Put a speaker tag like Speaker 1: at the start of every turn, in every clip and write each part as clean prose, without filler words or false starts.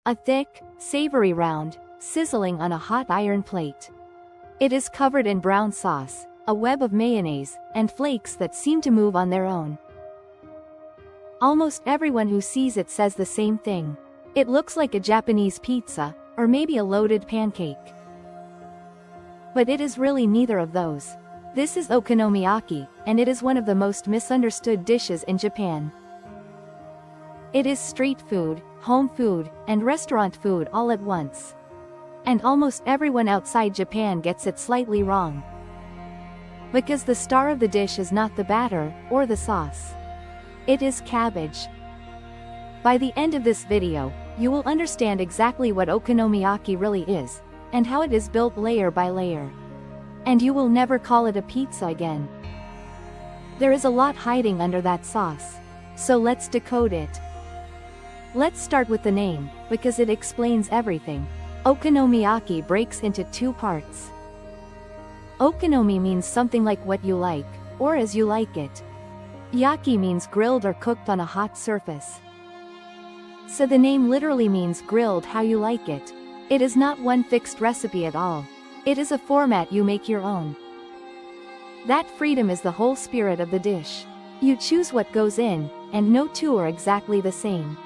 Speaker 1: A thick, savory round, sizzling on a hot iron plate. It is covered in brown sauce, a web of mayonnaise, and flakes that seem to move on their own. Almost everyone who sees it says the same thing. It looks like a Japanese pizza, or maybe a loaded pancake. But it is really neither of those. This is okonomiyaki, and it is one of the most misunderstood dishes in Japan. It is street food, home food, and restaurant food all at once. And almost everyone outside Japan gets it slightly wrong. Because the star of the dish is not the batter, or the sauce. It is cabbage. By the end of this video, you will understand exactly what okonomiyaki really is, and how it is built layer by layer. And you will never call it a pizza again. There is a lot hiding under that sauce. So let's decode it. Let's start with the name, because it explains everything. Okonomiyaki breaks into two parts. Okonomi means something like what you like, or as you like it. Yaki means grilled or cooked on a hot surface. So the name literally means grilled how you like it. It is not one fixed recipe at all. It is a format you make your own. That freedom is the whole spirit of the dish. You choose what goes in, and no two are exactly the same.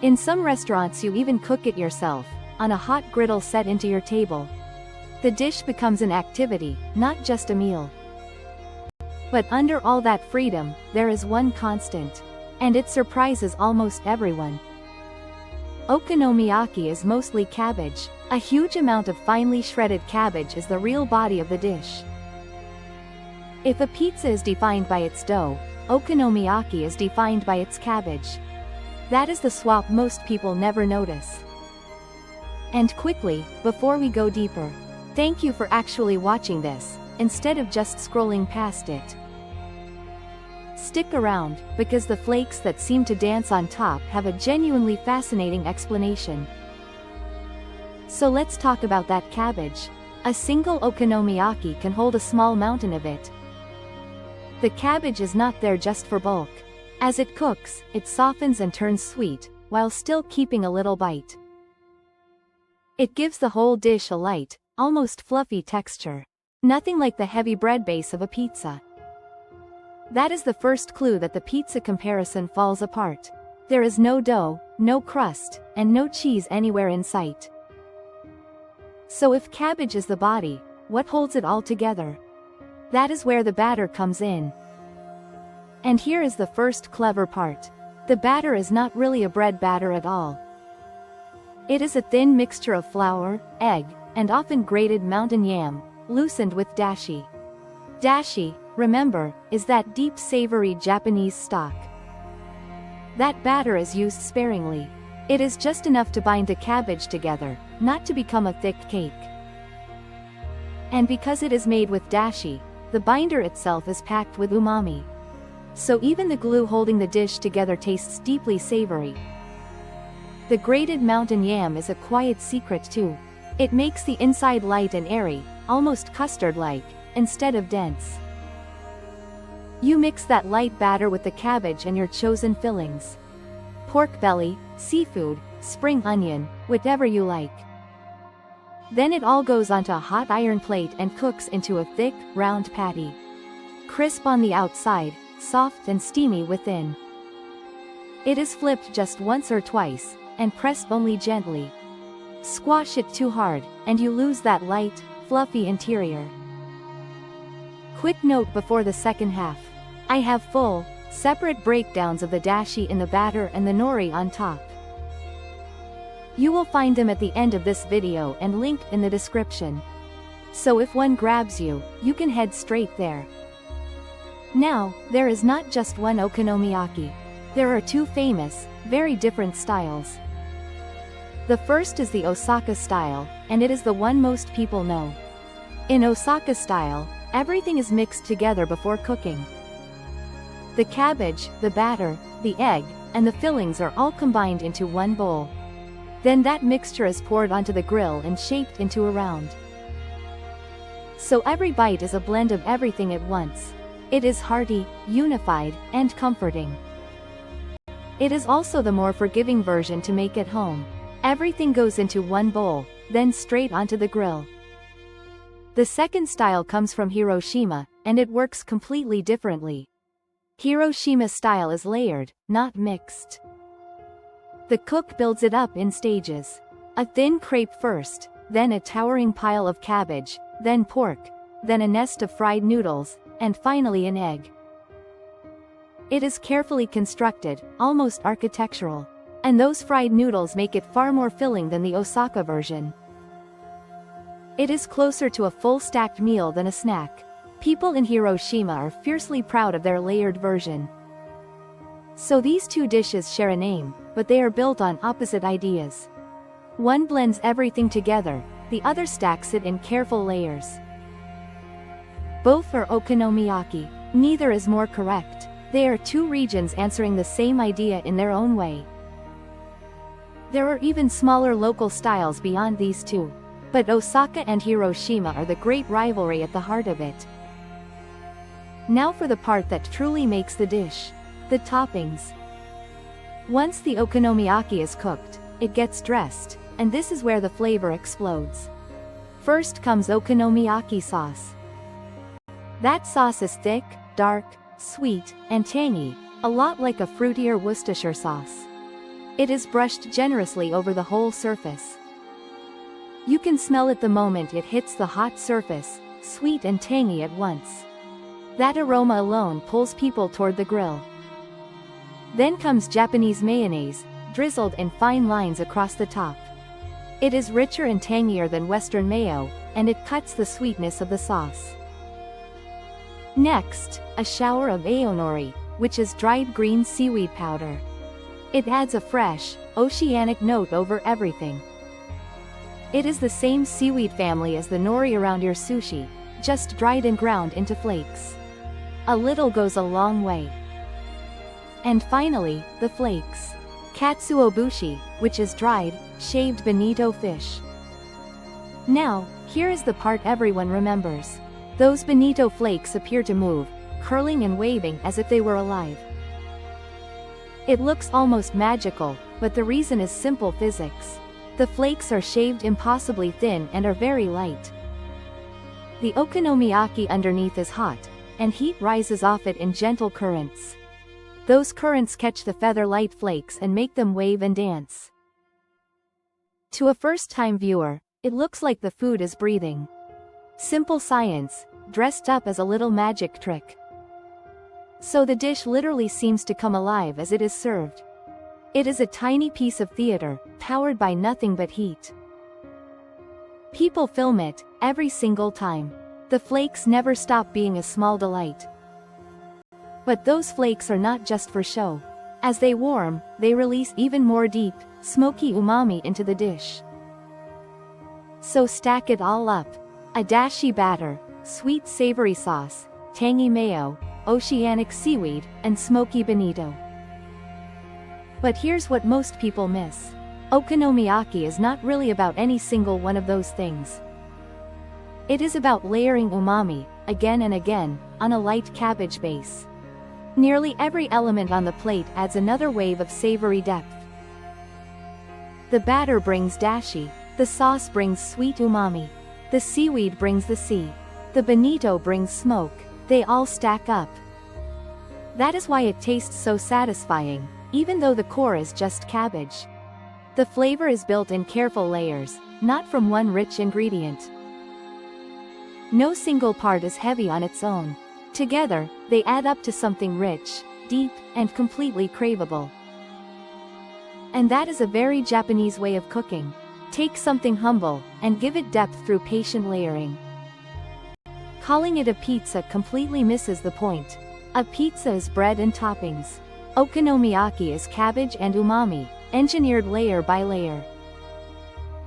Speaker 1: In some restaurants you even cook it yourself, on a hot griddle set into your table. The dish becomes an activity, not just a meal. But under all that freedom, there is one constant. And it surprises almost everyone. Okonomiyaki is mostly cabbage. A huge amount of finely shredded cabbage is the real body of the dish. If a pizza is defined by its dough, okonomiyaki is defined by its cabbage. That is the swap most people never notice. And quickly, before we go deeper, thank you for actually watching this, instead of just scrolling past it. Stick around, because the flakes that seem to dance on top have a genuinely fascinating explanation. So let's talk about that cabbage. A single okonomiyaki can hold a small mountain of it. The cabbage is not there just for bulk. As it cooks, it softens and turns sweet, while still keeping a little bite. It gives the whole dish a light, almost fluffy texture. Nothing like the heavy bread base of a pizza. That is the first clue that the pizza comparison falls apart. There is no dough, no crust, and no cheese anywhere in sight. So if cabbage is the body, what holds it all together? That is where the batter comes in. And here is the first clever part. The batter is not really a bread batter at all. It is a thin mixture of flour, egg, and often grated mountain yam, loosened with dashi. Dashi, remember, is that deep savory Japanese stock. That batter is used sparingly. It is just enough to bind the cabbage together, not to become a thick cake. And because it is made with dashi, the binder itself is packed with umami. So even the glue holding the dish together tastes deeply savory. The grated mountain yam is a quiet secret too. It makes the inside light and airy, almost custard-like, instead of dense. You mix that light batter with the cabbage and your chosen fillings. Pork belly, seafood, spring onion, whatever you like. Then it all goes onto a hot iron plate and cooks into a thick, round patty. Crisp on the outside, soft and steamy within. It is flipped just once or twice, and pressed only gently. Squash it too hard, and you lose that light, fluffy interior. Quick note before the second half. I have full, separate breakdowns of the dashi in the batter and the nori on top. You will find them at the end of this video and linked in the description. So if one grabs you, you can head straight there. Now, there is not just one okonomiyaki. There are two famous, very different styles. The first is the Osaka style, and it is the one most people know. In Osaka style, everything is mixed together before cooking. The cabbage, the batter, the egg, and the fillings are all combined into one bowl. Then that mixture is poured onto the grill and shaped into a round. So every bite is a blend of everything at once. It is hearty, unified, and comforting. It is also the more forgiving version to make at home. Everything goes into one bowl, then straight onto the grill. The second style comes from Hiroshima, and it works completely differently. Hiroshima style is layered, not mixed. The cook builds it up in stages. A thin crepe first, then a towering pile of cabbage, then pork, then a nest of fried noodles, and finally an egg. It is carefully constructed, almost architectural. And those fried noodles make it far more filling than the Osaka version. It is closer to a full stacked meal than a snack. People in Hiroshima are fiercely proud of their layered version. So these two dishes share a name, but they are built on opposite ideas. One blends everything together, the other stacks it in careful layers. Both are okonomiyaki, neither is more correct. They are two regions answering the same idea in their own way. There are even smaller local styles beyond these two. But Osaka and Hiroshima are the great rivalry at the heart of it. Now for the part that truly makes the dish. The toppings. Once the okonomiyaki is cooked, it gets dressed, and this is where the flavor explodes. First comes okonomiyaki sauce. That sauce is thick, dark, sweet, and tangy, a lot like a fruitier Worcestershire sauce. It is brushed generously over the whole surface. You can smell it the moment it hits the hot surface, sweet and tangy at once. That aroma alone pulls people toward the grill. Then comes Japanese mayonnaise, drizzled in fine lines across the top. It is richer and tangier than Western mayo, and it cuts the sweetness of the sauce. Next, a shower of aonori, which is dried green seaweed powder. It adds a fresh, oceanic note over everything. It is the same seaweed family as the nori around your sushi, just dried and ground into flakes. A little goes a long way. And finally, the flakes. Katsuobushi, which is dried, shaved bonito fish. Now, here is the part everyone remembers. Those bonito flakes appear to move, curling and waving as if they were alive. It looks almost magical, but the reason is simple physics. The flakes are shaved impossibly thin and are very light. The okonomiyaki underneath is hot, and heat rises off it in gentle currents. Those currents catch the feather-light flakes and make them wave and dance. To a first-time viewer, it looks like the food is breathing. Simple science, dressed up as a little magic trick. So the dish literally seems to come alive as it is served. It is a tiny piece of theater, powered by nothing but heat. People film it, every single time. The flakes never stop being a small delight. But those flakes are not just for show. As they warm, they release even more deep, smoky umami into the dish. So stack it all up. A dashi batter, sweet savory sauce, tangy mayo, oceanic seaweed, and smoky bonito. But here's what most people miss. Okonomiyaki is not really about any single one of those things. It is about layering umami, again and again, on a light cabbage base. Nearly every element on the plate adds another wave of savory depth. The batter brings dashi, the sauce brings sweet umami, the seaweed brings the sea, the bonito brings smoke, they all stack up. That is why it tastes so satisfying, even though the core is just cabbage. The flavor is built in careful layers, not from one rich ingredient. No single part is heavy on its own. Together, they add up to something rich, deep, and completely craveable. And that is a very Japanese way of cooking. Take something humble, and give it depth through patient layering. Calling it a pizza completely misses the point. A pizza is bread and toppings. Okonomiyaki is cabbage and umami, engineered layer by layer.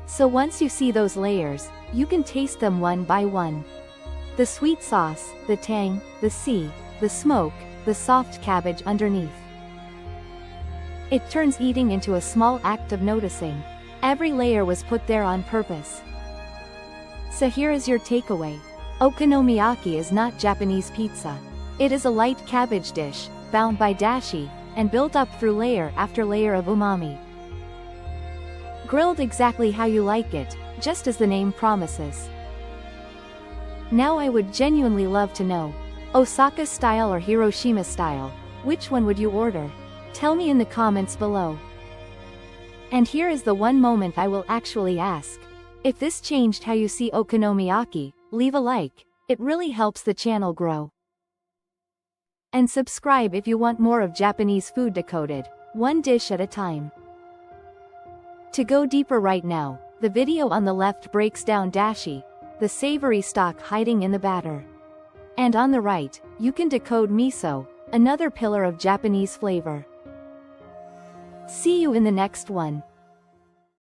Speaker 1: So once you see those layers, you can taste them one by one. The sweet sauce, the tang, the sea, the smoke, the soft cabbage underneath. It turns eating into a small act of noticing. Every layer was put there on purpose. So here is your takeaway. Okonomiyaki is not Japanese pizza. It is a light cabbage dish, bound by dashi, and built up through layer after layer of umami. Grilled exactly how you like it, just as the name promises. Now I would genuinely love to know, Osaka style or Hiroshima style, which one would you order? Tell me in the comments below. And here is the one moment I will actually ask. If this changed how you see okonomiyaki, leave a like, it really helps the channel grow. And subscribe if you want more of Japanese Food Decoded, one dish at a time. To go deeper right now, the video on the left breaks down dashi, the savory stock hiding in the batter. And on the right, you can decode miso, another pillar of Japanese flavor. See you in the next one.